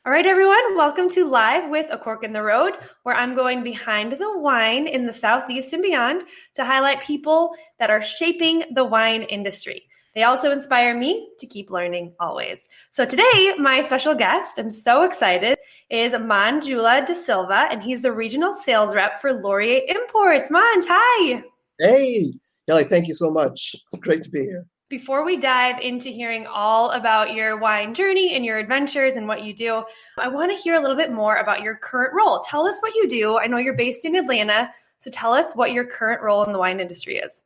All right, everyone, welcome to Live with A Cork in the Road, where I'm going behind the wine in the Southeast and beyond to highlight people that are shaping the wine industry. They also inspire me to keep learning always. So today, my special guest, I'm so excited, is Manjula deSilva, and he's the regional sales rep for Laurier Imports. Manj, hi. Hey, Kelly, thank you so much. It's great to be here. Before we dive into hearing all about your wine journey and your adventures and what you do, I want to hear a little bit more about your current role. Tell us what you do. I know you're based in Atlanta, so tell us what your current role in the wine industry is.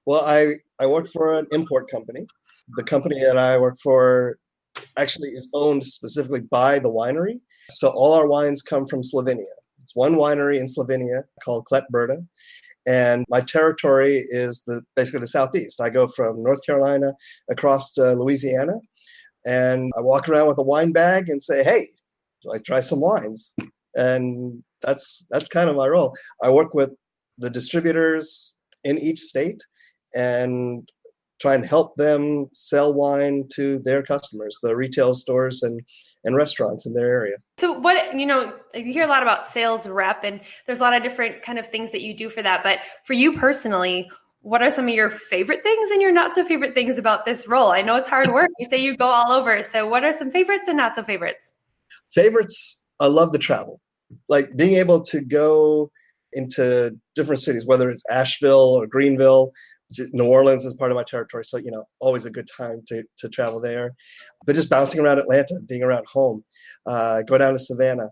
Well, I work for an import company. The company that I work for actually is owned specifically by the winery. So all our wines come from Slovenia. It's one winery in Slovenia called Kletberda. And my territory is basically the Southeast. I go from North Carolina across to Louisiana, and I walk around with a wine bag and say, "Hey, do I try some wines?" And that's kind of my role. I work with the distributors in each state and try and help them sell wine to their customers, the retail stores and restaurants in their area. So you hear a lot about sales rep, and there's a lot of different kind of things that you do for that. But for you personally, what are some of your favorite things and your not so favorite things about this role? I know it's hard work. You say you go all over. So what are some favorites and not so favorites? Favorites, I love the travel. Like being able to go into different cities, whether it's Asheville or Greenville. New Orleans is part of my territory, so always a good time to travel there. But just bouncing around Atlanta, being around home, go down to Savannah,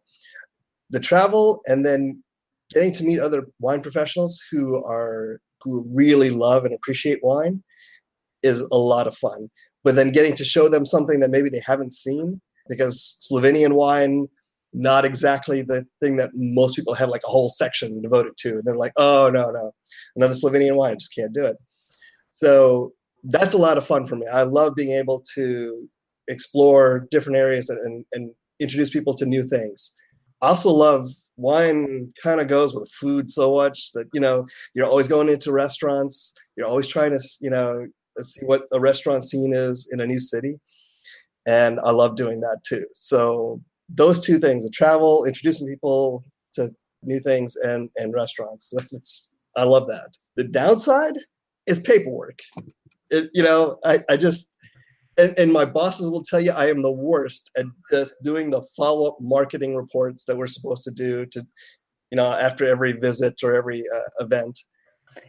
the travel, and then getting to meet other wine professionals who really love and appreciate wine is a lot of fun. But then getting to show them something that maybe they haven't seen, because Slovenian wine, not exactly the thing that most people have like a whole section devoted to. They're like, oh, no, another Slovenian wine, I just can't do it. So that's a lot of fun for me. I love being able to explore different areas and introduce people to new things. I also love wine kind of goes with food so much that, you're always going into restaurants. You're always trying to, see what a restaurant scene is in a new city. And I love doing that too. So those two things, the travel, introducing people to new things and restaurants. I love that. The downside is paperwork. I just, and my bosses will tell you I am the worst at just doing the follow-up marketing reports that we're supposed to do to, after every visit or every event.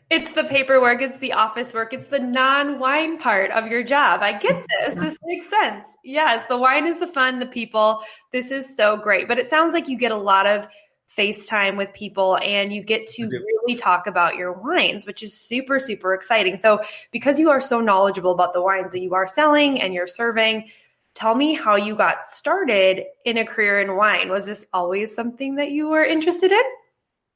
It's the paperwork, it's the office work, it's the non-wine part of your job. I get this. This makes sense. Yes, the wine is the fun, the people. This is so great. But it sounds like you get a lot of FaceTime with people and you get to really talk about your wines, which is super, super exciting. So because you are so knowledgeable about the wines that you are selling and you're serving, tell me how you got started in a career in wine. Was this always something that you were interested in?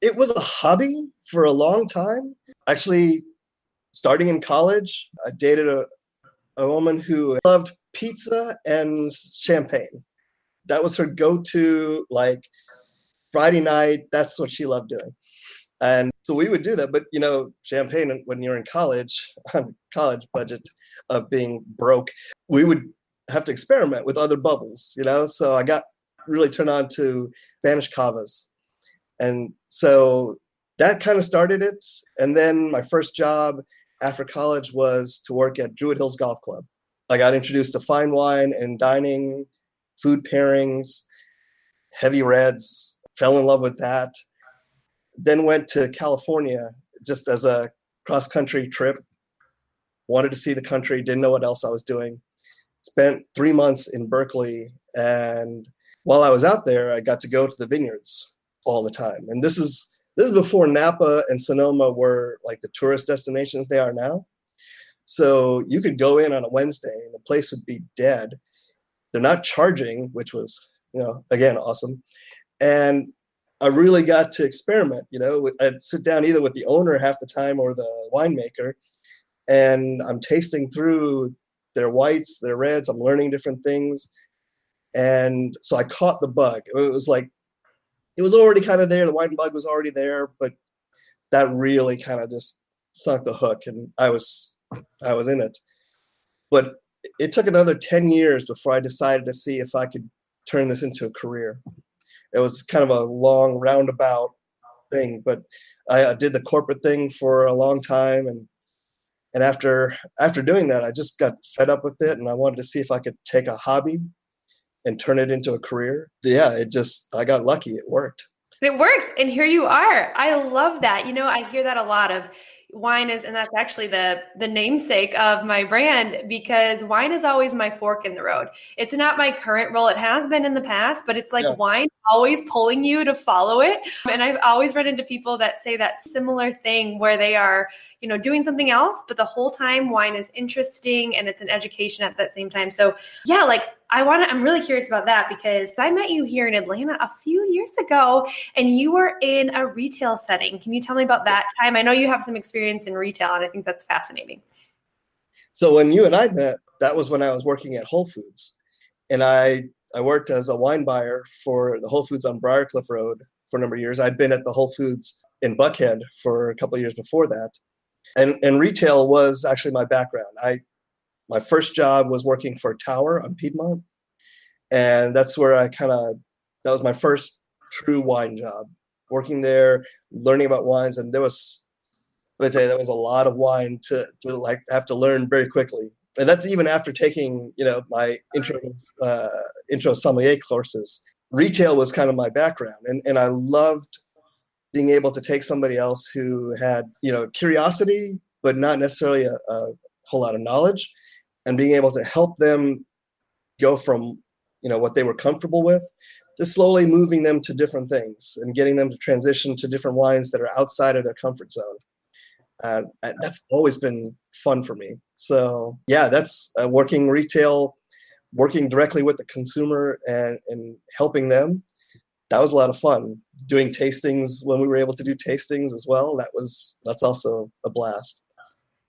It was a hobby for a long time. Actually, starting in college, I dated a woman who loved pizza and champagne. That was her go-to, like Friday night. That's what she loved doing. And so we would do that. But, champagne, when you're in college, on the college budget of being broke, we would have to experiment with other bubbles, So I got really turned on to Spanish cavas. And so that kind of started it. And then my first job after college was to work at Druid Hills Golf Club. I got introduced to fine wine and dining, food pairings, heavy reds, fell in love with that. Then went to California just as a cross-country trip. Wanted to see the country, didn't know what else I was doing. Spent 3 months in Berkeley. And while I was out there, I got to go to the vineyards all the time. And this is before Napa and Sonoma were like the tourist destinations they are now. So you could go in on a Wednesday and the place would be dead. They're not charging, which was, again, awesome. And I really got to experiment, I'd sit down either with the owner half the time or the winemaker, and I'm tasting through their whites, their reds, I'm learning different things. And so I caught the bug. It was already kind of there. The wine bug was already there, but that really kind of just sunk the hook, and I was in it. But it took another 10 years before I decided to see if I could turn this into a career. It was kind of a long roundabout thing, but I did the corporate thing for a long time, and after doing that, I just got fed up with it, and I wanted to see if I could take a hobby and turn it into a career. Yeah, I got lucky. It worked. It worked, and here you are. I love that. I hear that a lot of wine is, and that's actually the namesake of my brand, because wine is always my fork in the road. It's not my current role. It has been in the past, but it's like Yeah. wine always pulling you to follow it. And I've always run into people that say that similar thing where they are, doing something else, but the whole time wine is interesting and it's an education at that same time. So yeah, like I'm really curious about that, because I met you here in Atlanta a few years ago and you were in a retail setting. Can you tell me about that time? I know you have some experience in retail, and I think that's fascinating. So when you and I met, that was when I was working at Whole Foods, and I worked as a wine buyer for the Whole Foods on Briarcliff Road for a number of years. I'd been at the Whole Foods in Buckhead for a couple of years before that, and retail was actually my background. My first job was working for Tower on Piedmont, and that's where that was my first true wine job, working there, learning about wines, and there was a lot of wine to like have to learn very quickly. And that's even after taking, my intro sommelier courses. Retail was kind of my background, and I loved being able to take somebody else who had, curiosity, but not necessarily a whole lot of knowledge, and being able to help them go from, what they were comfortable with, to slowly moving them to different things and getting them to transition to different wines that are outside of their comfort zone. And that's always been fun for me. So yeah, that's working retail, working directly with the consumer and helping them. That was a lot of fun. Doing tastings when we were able to do tastings as well. That's also a blast.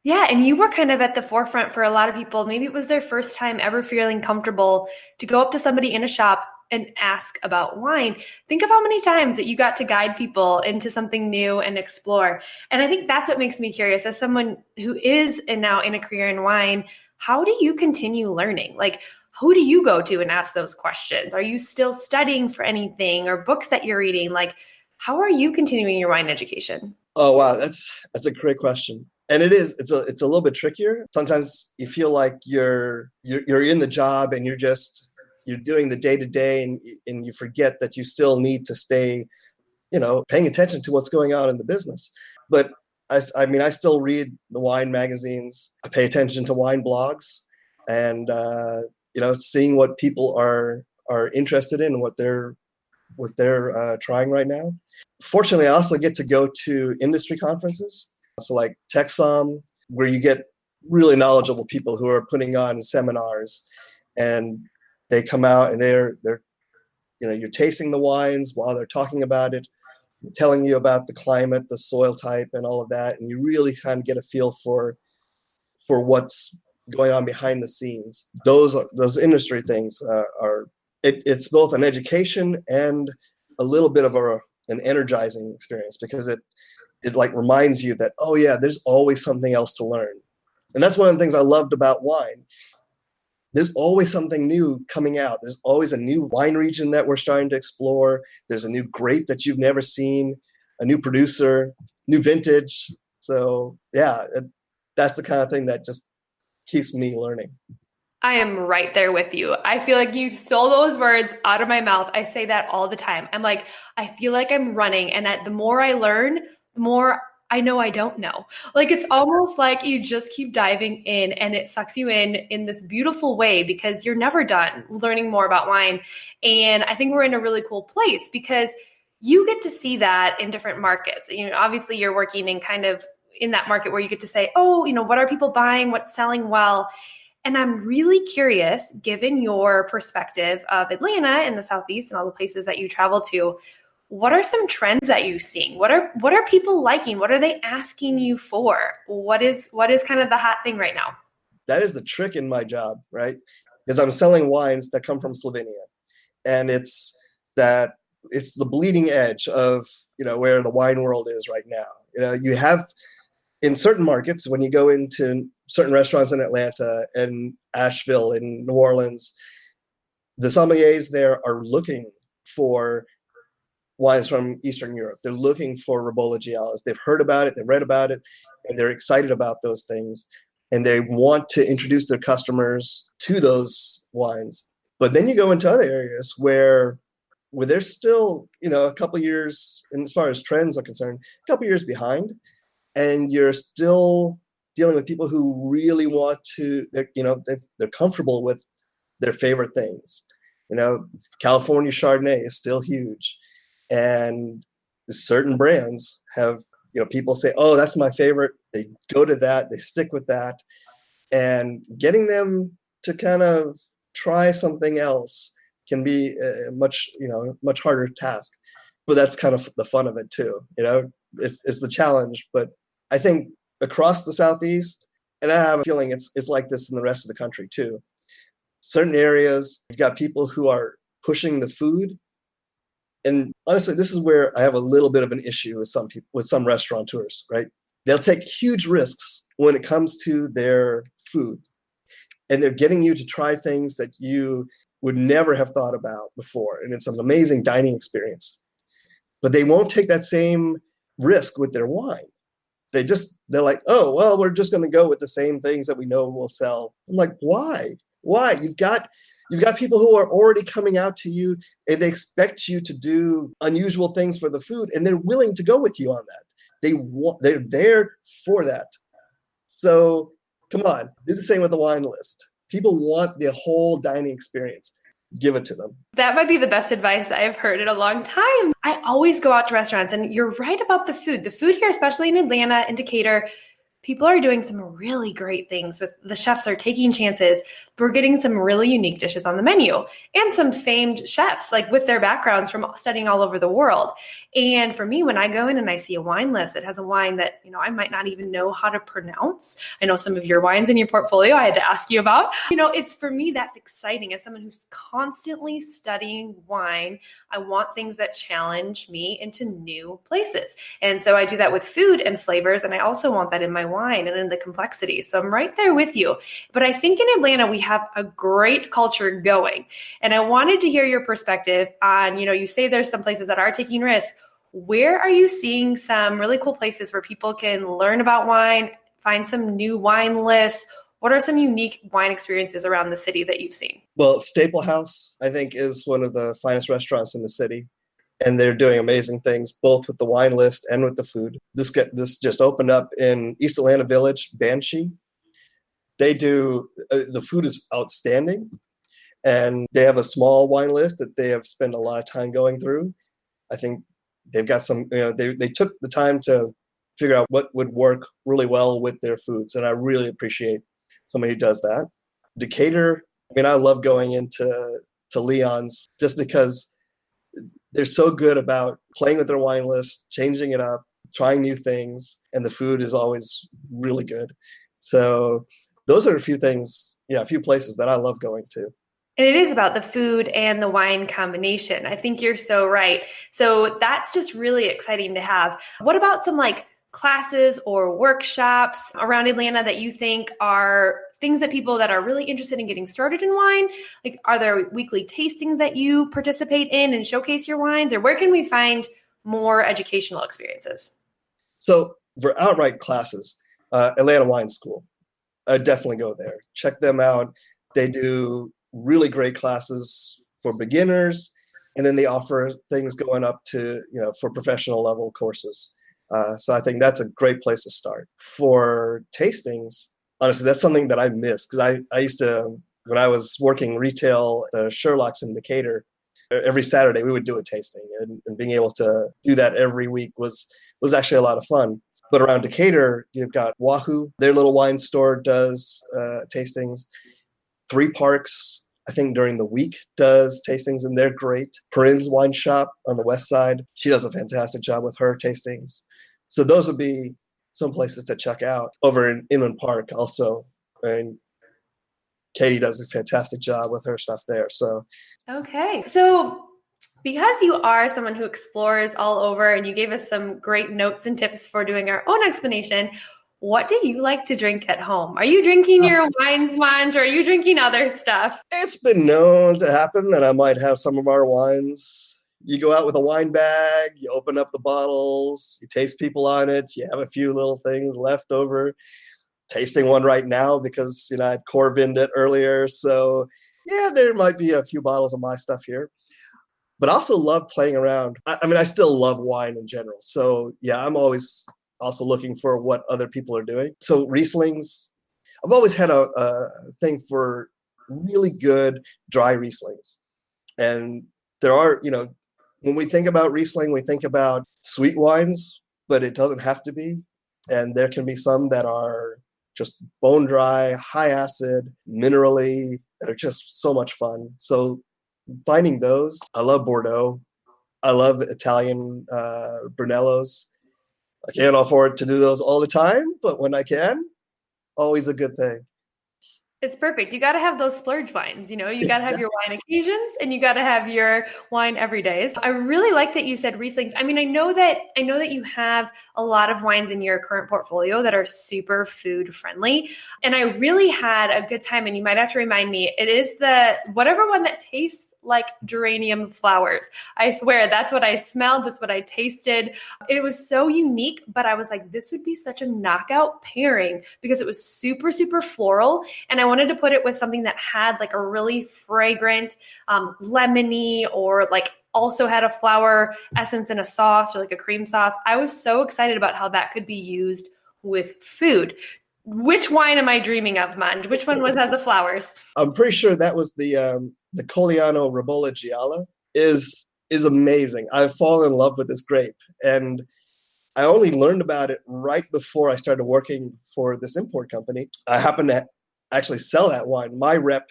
Yeah, and you were kind of at the forefront for a lot of people. Maybe it was their first time ever feeling comfortable to go up to somebody in a shop and ask about wine. Think of how many times that you got to guide people into something new and explore. And I think that's what makes me curious. As someone who is now in a career in wine, how do you continue learning? Like, who do you go to and ask those questions? Are you still studying for anything, or books that you're reading? Like, how are you continuing your wine education? Oh wow, that's a great question. And it's a little bit trickier. Sometimes you feel like you're in the job and you're doing the day to day, and you forget that you still need to stay, paying attention to what's going on in the business. But I still read the wine magazines. I pay attention to wine blogs, and seeing what people are interested in and what they're trying right now. Fortunately, I also get to go to industry conferences. So like TechSom, where you get really knowledgeable people who are putting on seminars, and they come out and they're you're tasting the wines while they're talking about it, telling you about the climate, the soil type, and all of that, and you really kind of get a feel for what's going on behind the scenes. Those industry things it's both an education and a little bit of an energizing experience, because it like reminds you that, oh yeah, there's always something else to learn. And that's one of the things I loved about wine. There's always something new coming out. There's always a new wine region that we're starting to explore. There's a new grape that you've never seen, a new producer, new vintage. So yeah, that's the kind of thing that just keeps me learning. I am right there with you. I feel like you stole those words out of my mouth. I say that all the time. I'm like, I feel like I'm running, and the more I learn, the more I know I don't know. Like, it's almost like you just keep diving in, and it sucks you in this beautiful way, because you're never done learning more about wine. And I think we're in a really cool place, because you get to see that in different markets. Obviously you're working in kind of in that market where you get to say, oh, what are people buying? What's selling well? And I'm really curious, given your perspective of Atlanta and the Southeast and all the places that you travel to, what are some trends that you're seeing? What are people liking? What are they asking you for? What is kind of the hot thing right now? That is the trick in my job, right? Because I'm selling wines that come from Slovenia, and it's the bleeding edge of where the wine world is right now. You have in certain markets, when you go into certain restaurants in Atlanta and Asheville and New Orleans, The sommeliers there are looking for wines from Eastern Europe. They're looking for Ribolla Giallas. They've heard about it, they've read about it, and they're excited about those things. And they want to introduce their customers to those wines. But then you go into other areas where there's still, a couple years, and as far as trends are concerned, a couple years behind, and you're still dealing with people who really want to, they're comfortable with their favorite things. California Chardonnay is still huge, and certain brands have, people say, oh, that's my favorite. They go to that, they stick with that, and getting them to kind of try something else can be a much harder task. But that's kind of the fun of it too. It's the challenge. But I think across the Southeast, and I have a feeling it's like this in the rest of the country too. Certain areas, you've got people who are pushing the food. And honestly, this is where I have a little bit of an issue with some people, with some restaurateurs, right? They'll take huge risks when it comes to their food. And they're getting you to try things that you would never have thought about before. And it's an amazing dining experience. But they won't take that same risk with their wine. They're like, oh, well, we're just going to go with the same things that we know will sell. I'm like, why? Why? You've got people who are already coming out to you, and they expect you to do unusual things for the food, and they're willing to go with you on that. They're there for that. So come on, do the same with the wine list. People want the whole dining experience. Give it to them. That might be the best advice I've heard in a long time. I always go out to restaurants, and you're right about the food. The food here, especially in Atlanta and Decatur, people are doing some really great things. With the chefs are taking chances. We're getting some really unique dishes on the menu, and some famed chefs, like with their backgrounds from studying all over the world. And for me, when I go in and I see a wine list that has a wine that, I might not even know how to pronounce. I know some of your wines in your portfolio I had to ask you about. It's, for me, that's exciting. As someone who's constantly studying wine, I want things that challenge me into new places. And so I do that with food and flavors. And I also want that in my wine and in the complexity. So I'm right there with you. But I think in Atlanta, we have a great culture going. And I wanted to hear your perspective on, you say there's some places that are taking risks. Where are you seeing some really cool places where people can learn about wine, find some new wine lists? What are some unique wine experiences around the city that you've seen? Well, Staple House, I think, is one of the finest restaurants in the city. And they're doing amazing things, both with the wine list and with the food. This just opened up in East Atlanta Village, Banshee. They do, the food is outstanding. And they have a small wine list that they have spent a lot of time going through. I think they've got some, they took the time to figure out what would work really well with their foods. And I really appreciate somebody who does that. Decatur, I love going into Leon's just because they're so good about playing with their wine list, changing it up, trying new things, and the food is always really good. So those are a few things, a few places that I love going to. And it is about the food and the wine combination. I think you're so right. So that's just really exciting to have. What about some classes or workshops around Atlanta that you think are things that people that are really interested in getting started in wine? Are there weekly tastings that you participate in and showcase your wines? Or where can we find more educational experiences? So for outright classes, Atlanta Wine School, definitely go there. Check them out. They do really great classes for beginners, and then they offer things going up to, for professional level courses. So I think that's a great place to start. For tastings, honestly, that's something that I miss because I used to, when I was working retail, Sherlock's in Decatur, every Saturday we would do a tasting, and being able to do that every week was actually a lot of fun. But around Decatur, you've got Wahoo, their little wine store does tastings. Three Parks, I think during the week, does tastings, and they're great. Perrin's Wine Shop on the west side, she does a fantastic job with her tastings. So those would be some places to check out. Over in Inman Park also, and Katie does a fantastic job with her stuff there. So okay. So because you are someone who explores all over, and you gave us some great notes and tips for doing our own explanation, what do you like to drink at home? Are you drinking your wines, Manj, or are you drinking other stuff? It's been known to happen that I might have some of our wines. You go out with a wine bag, you open up the bottles, you taste people on it, you have a few little things left over. Tasting one right now because, I had Corvined it earlier. So, yeah, there might be a few bottles of my stuff here. But I also love playing around. I mean, I still love wine in general. So, yeah, I'm always also looking for what other people are doing. So, Rieslings, I've always had a thing for really good dry Rieslings. And there are, when we think about Riesling, we think about sweet wines, but it doesn't have to be. And there can be some that are just bone dry, high acid, minerally, that are just so much fun. So finding those, I love Bordeaux. I love Italian Brunellos. I can't afford to do those all the time, but when I can, always a good thing. It's perfect. You got to have those splurge wines. You got to have your wine occasions and you got to have your wine every day. So I really like that you said Rieslings. I mean, I know that you have a lot of wines in your current portfolio that are super food friendly. And I really had a good time, and you might have to remind me, it is the whatever one that tastes like geranium flowers. I swear that's what I smelled. That's what I tasted. It was so unique, but I was like, this would be such a knockout pairing because it was super, super floral. And I wanted to put it with something that had like a really fragrant, lemony, or like also had a flower essence in a sauce or like a cream sauce. I was so excited about how that could be used with food. Which wine am I dreaming of, Manj? Which one had the flowers? I'm pretty sure that was the Colliano Ribolla Gialla. Is amazing. I've fallen in love with this grape, and I only learned about it right before I started working for this import company. I happened to actually sell that wine. My rep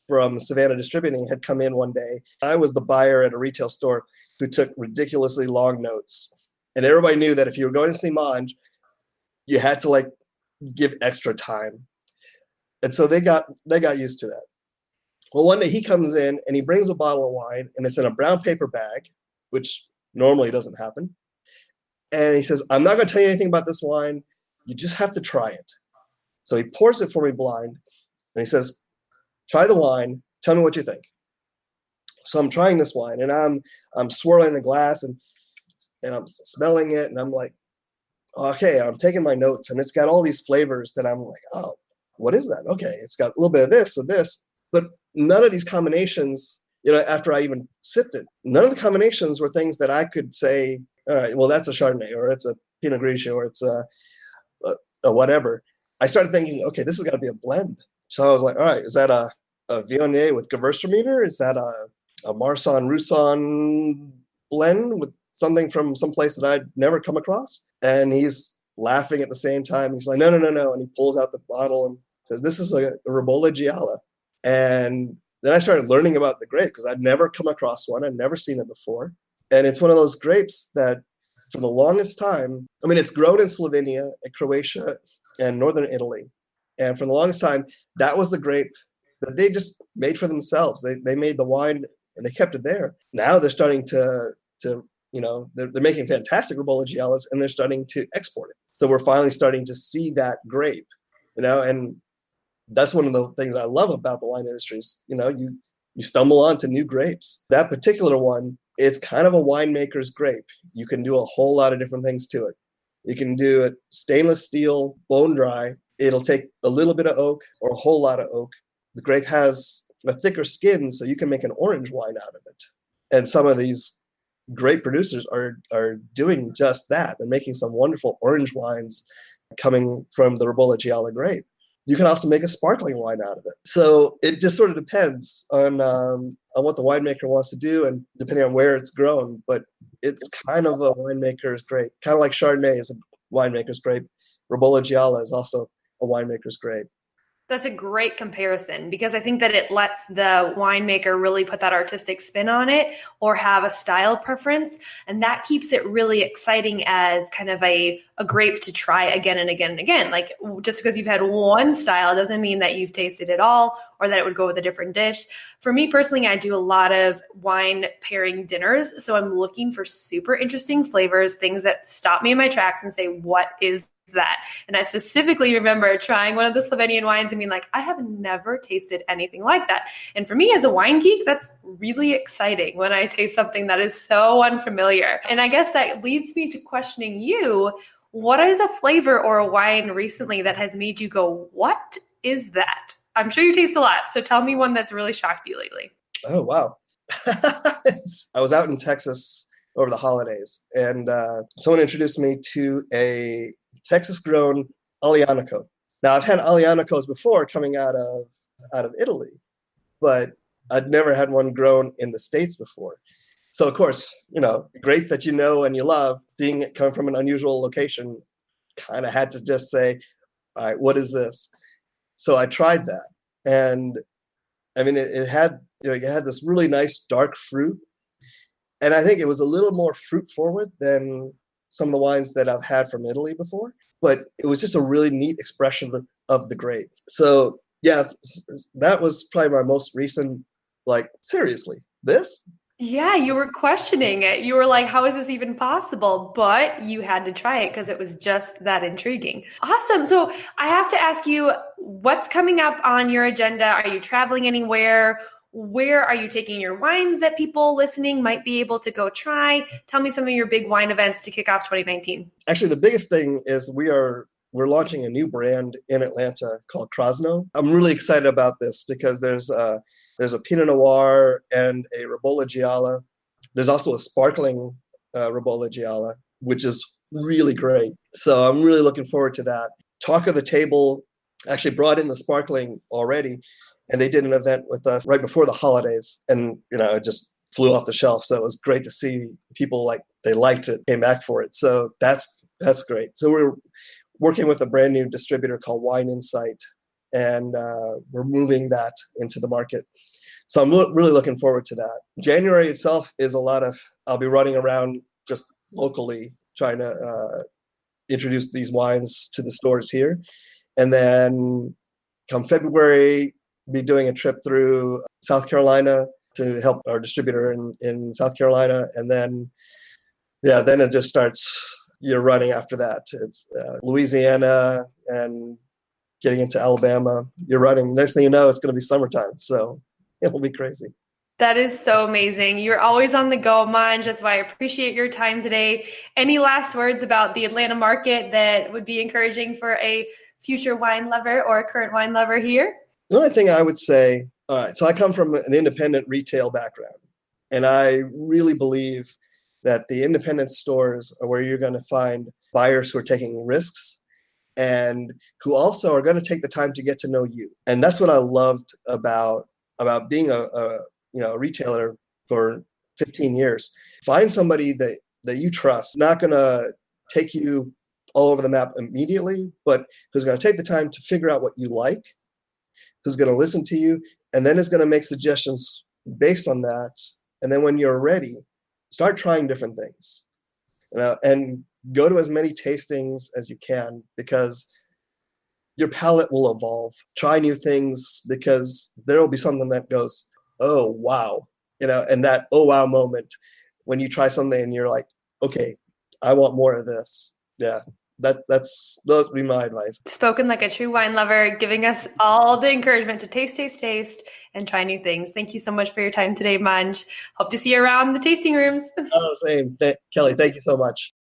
from Savannah Distributing had come in one day. I was the buyer at a retail store who took ridiculously long notes, and everybody knew that if you were going to see Manj, you had to give extra time. And so they got used to that. Well, one day he comes in and he brings a bottle of wine, and it's in a brown paper bag, which normally doesn't happen. And he says, I'm not going to tell you anything about this wine. You just have to try it. So he pours it for me blind, and he says, try the wine. Tell me what you think. So I'm trying this wine, and I'm swirling the glass, and I'm smelling it, and I'm like, okay, I'm taking my notes, and it's got all these flavors that I'm like, oh, what is that? Okay, it's got a little bit of this and this, but none of these combinations, after I even sipped it, none of the combinations were things that I could say, all right, well, that's a Chardonnay, or it's a Pinot Grigio, or it's a whatever. I started thinking, okay, this has got to be a blend. So I was like, all right, is that a Viognier with Gewürztraminer? Is that a Marsanne Roussanne blend with something from someplace that I'd never come across? And he's laughing at the same time. He's like, no. And he pulls out the bottle and says, this is a Ribolla Gialla. And then I started learning about the grape because I'd never come across one. I'd never seen it before. And it's one of those grapes that for the longest time, I mean, it's grown in Slovenia, Croatia, and northern Italy. And for the longest time, that was the grape that they just made for themselves. They made the wine and they kept it there. Now they're starting to they're making fantastic Ribolla Giallas, and they're starting to export it. So we're finally starting to see that grape, and that's one of the things I love about the wine industry is, you stumble onto new grapes. That particular one, it's kind of a winemaker's grape. You can do a whole lot of different things to it. You can do it stainless steel, bone dry. It'll take a little bit of oak or a whole lot of oak. The grape has a thicker skin, so you can make an orange wine out of it. And some of these great producers are doing just that. They're making some wonderful orange wines coming from the Ribolla Gialla grape. You can also make a sparkling wine out of it. So it just sort of depends on what the winemaker wants to do and depending on where it's grown. But it's kind of a winemaker's grape, kind of like Chardonnay is a winemaker's grape. Ribolla Gialla is also a winemaker's grape. That's a great comparison because I think that it lets the winemaker really put that artistic spin on it or have a style preference. And that keeps it really exciting as kind of a grape to try again and again and again. Like just because you've had one style doesn't mean that you've tasted it all or that it would go with a different dish. For me personally, I do a lot of wine pairing dinners. So I'm looking for super interesting flavors, things that stop me in my tracks and say, what is that? And I specifically remember trying one of the Slovenian wines and being like, I have never tasted anything like that. And for me as a wine geek, that's really exciting when I taste something that is so unfamiliar. And I guess that leads me to questioning you, what is a flavor or a wine recently that has made you go, what is that? I'm sure you taste a lot. So tell me one that's really shocked you lately. Oh, wow. I was out in Texas over the holidays, and someone introduced me to a Texas-grown Aglianico. Now, I've had Aglianicos before coming out of Italy, but I'd never had one grown in the States before. So, of course, great that you know and you love, coming from an unusual location, kind of had to just say, all right, what is this? So I tried that, and I mean, it had this really nice dark fruit, and I think it was a little more fruit forward than some of the wines that I've had from Italy before. But it was just a really neat expression of the grape. So yeah, that was probably my most recent. Like, seriously, this? Yeah, you were questioning it. You were like, how is this even possible? But you had to try it because it was just that intriguing. Awesome. So I have to ask you, what's coming up on your agenda? Are you traveling anywhere? Where are you taking your wines that people listening might be able to go try? Tell me some of your big wine events to kick off 2019. Actually, the biggest thing is we're launching a new brand in Atlanta called Krasno. I'm really excited about this because there's a Pinot Noir and a Ribolla Gialla. There's also a sparkling Ribolla Gialla, which is really great. So I'm really looking forward to that. Talk of the Table actually brought in the sparkling already, and they did an event with us right before the holidays, and it just flew off the shelf. So it was great to see people they liked it, came back for it. So that's great. So we're working with a brand new distributor called Wine Insight, and we're moving that into the market. So I'm really looking forward to that. January itself is I'll be running around just locally trying to introduce these wines to the stores here. And then come February, be doing a trip through South Carolina to help our distributor in South Carolina. And then it just starts year running after that. It's Louisiana and getting into Alabama. You're running. Next thing you know, it's going to be summertime. So it'll be crazy. That is so amazing. You're always on the go, Manj. That's why I appreciate your time today. Any last words about the Atlanta market that would be encouraging for a future wine lover or a current wine lover here? The only thing I would say, all right, so I come from an independent retail background, and I really believe that the independent stores are where you're going to find buyers who are taking risks and who also are going to take the time to get to know you. And that's what I loved about being a retailer for 15 years. Find somebody that you trust, not going to take you all over the map immediately, but who's going to take the time to figure out what you like, who's going to listen to you, and then is going to make suggestions based on that. And then when you're ready, start trying different things, and go to as many tastings as you can, because your palate will evolve. Try new things, because there will be something that goes, oh, wow, and that oh, wow moment when you try something and you're like, okay, I want more of this. Yeah. Those would be my advice. Spoken like a true wine lover, giving us all the encouragement to taste, and try new things. Thank you so much for your time today, Manj. Hope to see you around the tasting rooms. Oh, same. Kelly, thank you so much.